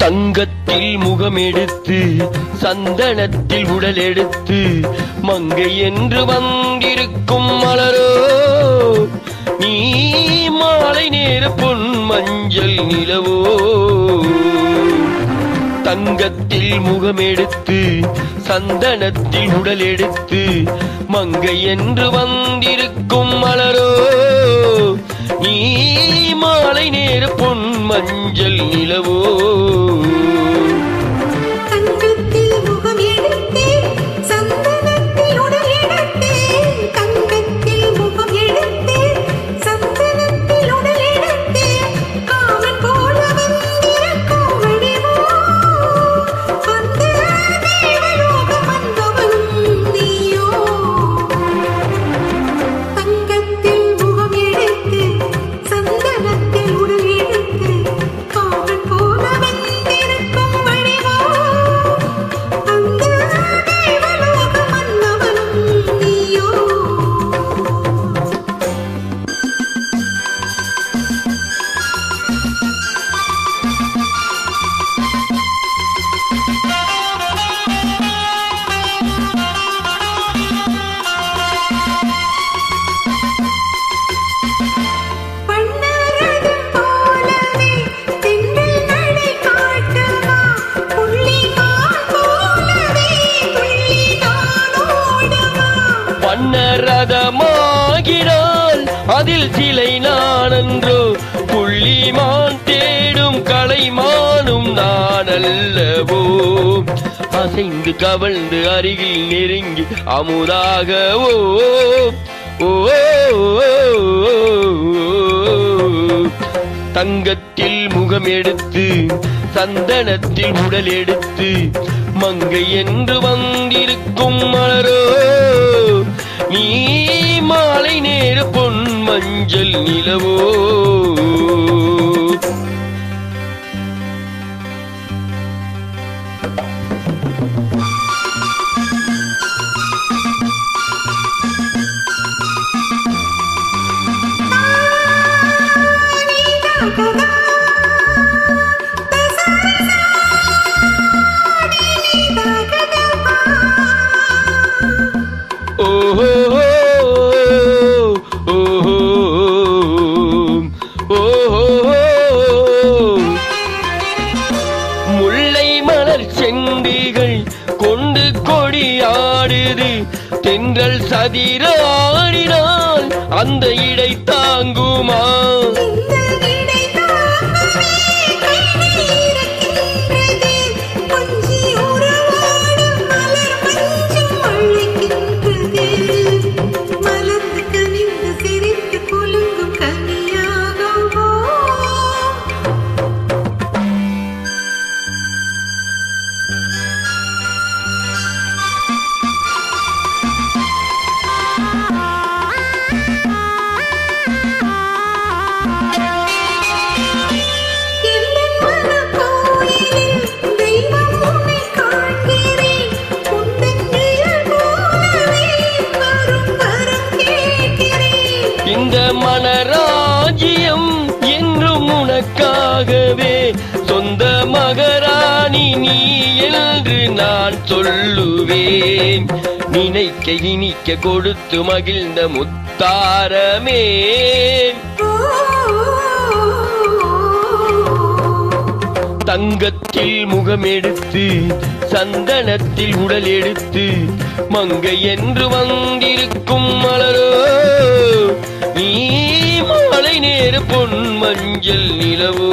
தங்கத்தில் முகமெடுத்து சந்தனத்தில் உடல் எடுத்து மங்கை என்று வந்திருக்கும் மலரோ நீ மாலை நேர பொன் மஞ்சள் நிலவோ. தங்கத்தில் முகமெடுத்து சந்தனத்தில் உடல் எடுத்து மங்கை என்று வந்திருக்கும் மலரோ நீ மாலை நேர பொன் மஞ்சள் நிலவோ. ரதமாகினால் அதில் சிலை நானன்றோ புள்ளிமான் தேடும் கலைமானும் நான் அல்லவோ. அசைந்து கவழ்ந்து அருகில் நெருங்கி அமுதாகவோ ஓ. தங்கத்தில் முகம் எடுத்து சந்தனத்தில் உடல் எடுத்து மங்கை என்று வந்திருக்கும் மலரோ நீ மாலை நேர பொன் மஞ்சள் நிலவோ. முல்லை மலர் செண்டிகள் கொண்டு கொடியாடுது தென்றல் சதிர ஆடினால் அந்த இடை தாங்குமா. இந்த மனராஜ்யம் என்றும் உனக்காகவே சொந்த மகராணி நீ என்று நான் சொல்லுவேன். நினைக்க இனிக்க கொடுத்து மகிழ்ந்த முத்தாரமே. தங்கத்தில் முகமெடுத்து சந்தனத்தில் உடல் எடுத்து மங்கை என்று வந்திருக்கும் மலரோ நீ மாலை நேர பொன் மஞ்சள் நிலவோ.